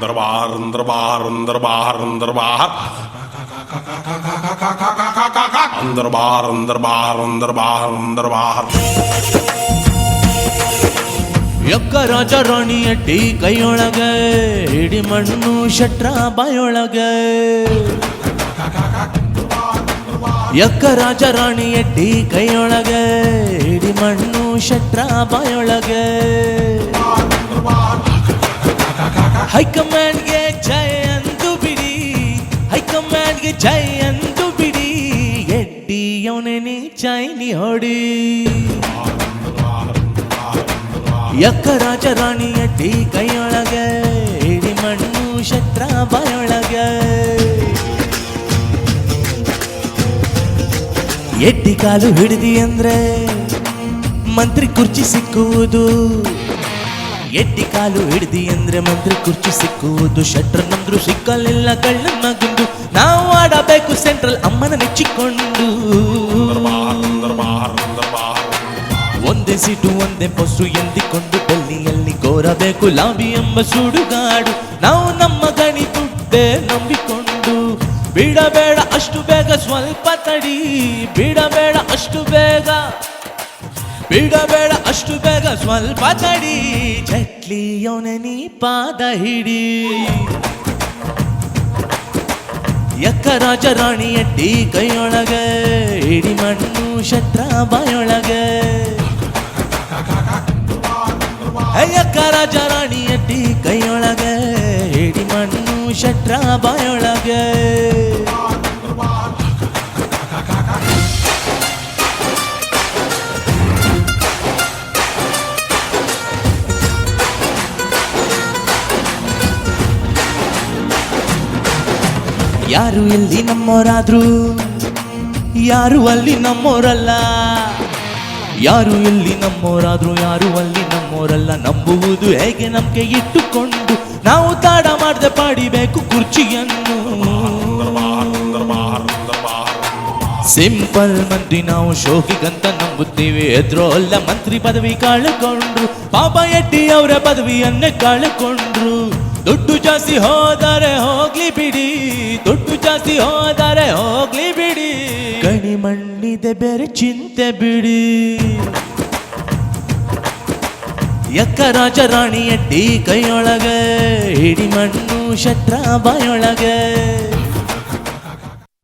दरबार दरबार दरबार दरबार दरबार दरबार दरबार दरबार ಯಕ್ಕ ರಾಜ ರಾಣಿಯಟ್ಟಿ ಕೈಯೊಳಗೆ ಹಿಡಿ ಮಣ್ಣು ಶಟ್ರ ಬಾಯೊಳಗೆ ಯಕ್ಕ ರಾಜ ರಾಣಿಯಟ್ಟಿ ಕೈಯೊಳಗೆ ಹಿಡಿ ಮಣ್ಣು ಶಟ್ರ ಬಾಯೊಳಗೆ ಹೈಕಮಾಂಡ್ಗೆ ಜೈ ಅಂದು ಬಿಡಿ ಹೈಕಮಾಂಡ್ಗೆ ಜೈ ಅಂದು ಬಿಡಿ ಎಡ್ಡಿ ಅವನೇ ನೀ ಚೈನಿ ಹೊಡಿ ಯಕ್ಕ ರಾಜ ರಾಣಿಯಟ್ಟಿ ಕೈಯೊಳಗೆ ಹಿಡಿ ಮಣ್ಣು ಶಟ್ರ ಬಾಯೊಳಗೆ ಎಡ್ಡಿ ಕಾಲು ಹಿಡಿದಿ ಅಂದ್ರೆ ಮಂತ್ರಿ ಕುರ್ಚಿ ಸಿಕ್ಕುವುದು ಎಡ್ಡಿ ಕಾಲು ಹಿಡಿದಿ ಅಂದ್ರೆ ಮಂತ್ರಿ ಕುರ್ಚಿ ಸಿಕ್ಕುವುದು ಶಟ್ರ ನಂದ್ರು ಸಿಕ್ಕಲಿಲ್ಲ ಕಳ್ಳನ ಮಗಂದು ನಾವು ಆಡಬೇಕು ಸೆಂಟ್ರಲ್ ಅಮ್ಮನ ನೆಚ್ಚಿಕೊಂಡು ಒಂದೇ ಸೀಟು ಒಂದೇ ಬಸ್ಸು ಎಂದಿಕೊಂಡು ಡೆಲ್ಲಿಯಲ್ಲಿ ಕೋರಬೇಕು ಲಾಬಿ ಎಂಬ ಸುಡುಗಾಡು ನಾವು ನಮ್ಮ ಗಣಿ ದುಡ್ಡೇ ನಂಬಿಕೊಂಡು ಬಿಡಬೇಡ ಅಷ್ಟು ಬೇಗ ಸ್ವಲ್ಪ ತಡಿ ಬಿಡಬೇಡ ಅಷ್ಟು ಬೇಗ ಬಿಡಬೇಡ ಅಷ್ಟು ಬೇಗ ಸ್ವಲ್ಪ ತಡಿ ಚಟ್ಲಿಯವನೇ ನೀ ಪಾದ ಹಿಡಿ ಯಕ್ಕ ರಾಜ ರಾಣಿಯಟ್ಟಿ ಕೈಯೊಳಗೆ ಹಿಡಿ ಮಣ್ಣು ಶಟ್ರ ಬಾಯೊಳಗೆ ಯಕ್ಕ ರಾಜ ರಾಣಿಯಟ್ಟಿ ಕೈಯೊಳಗೆ ಹಿಡಿ ಮಣ್ಣು ಶಟ್ರ ಬಾಯೊಳಗೆ ಯಾರು ಇಲ್ಲಿ ನಮ್ಮೋರಾದ್ರು ಯಾರು ಅಲ್ಲಿ ನಮ್ಮೋರಲ್ಲ ಯಾರು ಇಲ್ಲಿ ನಮ್ಮೋರಾದ್ರು ಯಾರು ಅಲ್ಲಿ ನಮ್ಮೋರಲ್ಲ ನಂಬುವುದು ಹೇಗೆ ನಂಬಿಕೆ ಇಟ್ಟುಕೊಂಡು ನಾವು ತಾಡ ಮಾಡದೆ ಪಾಡಿಬೇಕು ಕುರ್ಚಿಯನ್ನು ಸಿಂಪಲ್ ಮಂದಿ ನಾವು ಶೋಕಿಗಂತ ನಂಬುತ್ತೀವಿ ಎದ್ರೋ ಅಲ್ಲ ಮಂತ್ರಿ ಪದವಿ ಕಳ್ಕೊಂಡ್ರು ಪಾಪ ಎಟ್ಟಿ ಅವರ ಪದವಿಯನ್ನೇ ಕಳ್ಕೊಂಡ್ರು ದುಡ್ಡು ಜಾಸ್ತಿ ಹೋದರೆ ಹೋಗ್ಲಿ ಬಿಡಿ ದುಡ್ಡು ಜಾಸ್ತಿ ಹೋದರೆ ಹೋಗ್ಲಿ ಬಿಡಿ ಗಣಿ ಮಣ್ಣಿದೆ ಬೇರೆ ಚಿಂತೆ ಬಿಡಿ ಯಕ್ಕ ರಾಜ ರಾಣಿಯಟ್ಟಿ ಕೈಯೊಳಗೆ ಹಿಡಿ ಮಣ್ಣು ಶಟ್ರ ಬಾಯೊಳಗೆ